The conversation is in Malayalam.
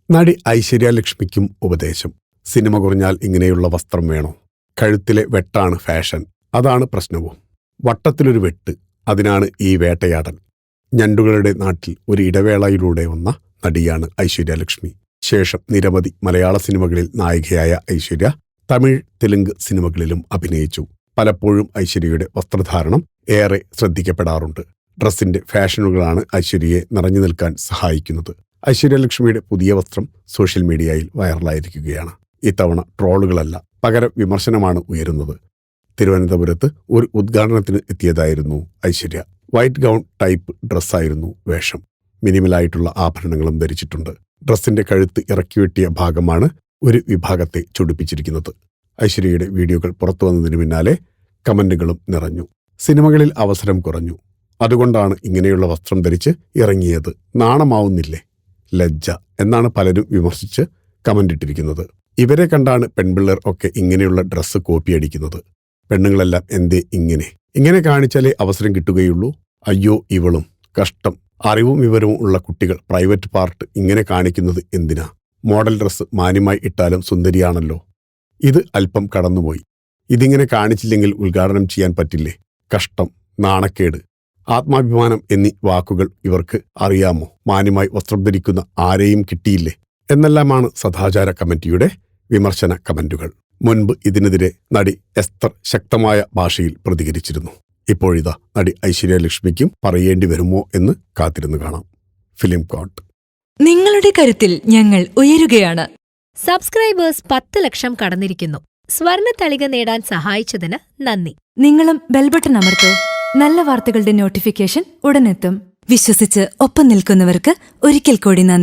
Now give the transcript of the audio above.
നടി ഐശ്വര്യ ലക്ഷ്മിക്കും ഉപദേശം. സിനിമ കുറഞ്ഞാൽ ഇങ്ങനെയുള്ള വസ്ത്രം വേണോ? കഴുത്തിലെ വെട്ടാണ് ഫാഷൻ, അതാണ് പ്രശ്നവും. വട്ടത്തിലൊരു വെട്ട്, അതിനാണ് ഈ വേട്ടയാടൽ. ഞണ്ടുകളുടെ നാട്ടിൽ ഒരു ഇടവേളയിലൂടെ വന്ന നടിയാണ് ഐശ്വര്യ ലക്ഷ്മി. ശേഷം നിരവധി മലയാള സിനിമകളിൽ നായികയായ ഐശ്വര്യ തമിഴ്, തെലുങ്ക് സിനിമകളിലും അഭിനയിച്ചു. പലപ്പോഴും ഐശ്വര്യയുടെ വസ്ത്രധാരണം ഏറെ ശ്രദ്ധിക്കപ്പെടാറുണ്ട്. ഡ്രസ്സിന്റെ ഫാഷനുകളാണ് ഐശ്വര്യയെ നിറഞ്ഞു നിൽക്കാൻ സഹായിക്കുന്നത്. ഐശ്വര്യലക്ഷ്മിയുടെ പുതിയ വസ്ത്രം സോഷ്യൽ മീഡിയയിൽ വൈറലായിരിക്കുകയാണ്. ഇത്തവണ ട്രോളുകളല്ല, പകരം വിമർശനമാണ് ഉയരുന്നത്. തിരുവനന്തപുരത്ത് ഒരു ഉദ്ഘാടനത്തിന് എത്തിയതായിരുന്നു ഐശ്വര്യ. വൈറ്റ് ഗൗൺ ടൈപ്പ് ഡ്രസ്സായിരുന്നു വേഷം. മിനിമലായിട്ടുള്ള ആഭരണങ്ങളും ധരിച്ചിട്ടുണ്ട്. ഡ്രസ്സിന്റെ കഴുത്ത് ഇറക്കിവെട്ടിയ ഭാഗമാണ് ഒരു വിഭാഗത്തെ ചൊടിപ്പിച്ചിരിക്കുന്നത്. ഐശ്വര്യയുടെ വീഡിയോകൾ പുറത്തു വന്നതിന് പിന്നാലെ കമന്റുകളും നിറഞ്ഞു. സിനിമകളിൽ അവസരം കുറഞ്ഞു, അതുകൊണ്ടാണ് ഇങ്ങനെയുള്ള വസ്ത്രം ധരിച്ച് ഇറങ്ങിയത്, നാണമാവുന്നില്ലേ, ലജ്ജ എന്നാണ് പലരും വിമർശിച്ച് കമന്റിട്ടിരിക്കുന്നത്. ഇവരെ കണ്ടാണ് പെൺപിള്ളേർ ഒക്കെ ഇങ്ങനെയുള്ള ഡ്രസ്സ് കോപ്പിയടിക്കുന്നത്. പെണ്ണുങ്ങളെല്ലാം എന്തേ ഇങ്ങനെ കാണിച്ചാലേ അവസരം കിട്ടുകയുള്ളൂ? അയ്യോ ഇവളും കഷ്ടം. അറിവും വിവരവും ഉള്ള കുട്ടികൾ പ്രൈവറ്റ് പാർട്ട് ഇങ്ങനെ കാണിക്കുന്നത് എന്തിനാ? മോഡൽ ഡ്രസ്സ് മാന്യമായി ഇട്ടാലും സുന്ദരിയാണല്ലോ. ഇത് അല്പം കടന്നുപോയി. ഇതിങ്ങനെ കാണിച്ചില്ലെങ്കിൽ ഉദ്ഘാടനം ചെയ്യാൻ പറ്റില്ലേ? കഷ്ടം, നാണക്കേട്, ആത്മാഭിമാനം എന്നീ വാക്കുകൾ ഇവർക്ക് അറിയാമോ? മാന്യമായി വസ്ത്രം ധരിക്കുന്ന ആരെയും കിട്ടിയില്ലേ എന്നെല്ലാമാണ് സദാചാര കമ്മിറ്റിയുടെ വിമർശന കമന്റുകൾ. മുൻപ് ഇതിനെതിരെ നടി എസ്തർ ശക്തമായ ഭാഷയിൽ പ്രതികരിച്ചിരുന്നു. ഇപ്പോഴിതാ നടി ഐശ്വര്യ ലക്ഷ്മിക്കും പറയേണ്ടി വരുമോ എന്ന് കാത്തിരുന്ന് കാണാം. ഫിലിം കോട്ട്. നിങ്ങളുടെ കരുത്തിൽ ഞങ്ങൾ ഉയരുകയാണ്. സബ്സ്ക്രൈബേഴ്സ് 10 ലക്ഷം കടന്നിരിക്കുന്നു. സ്വർണ്ണ തളിക നേടാൻ സഹായിച്ചതിന് നന്ദി. നിങ്ങളും ബെൽബട്ടൺ അമർത്തോ. നല്ല വാർത്തകളുടെ നോട്ടിഫിക്കേഷൻ ഉടനെത്തും. വിശ്വസിച്ച് ഒപ്പം നിൽക്കുന്നവർക്ക് ഒരിക്കൽ കൂടി നന്ദി.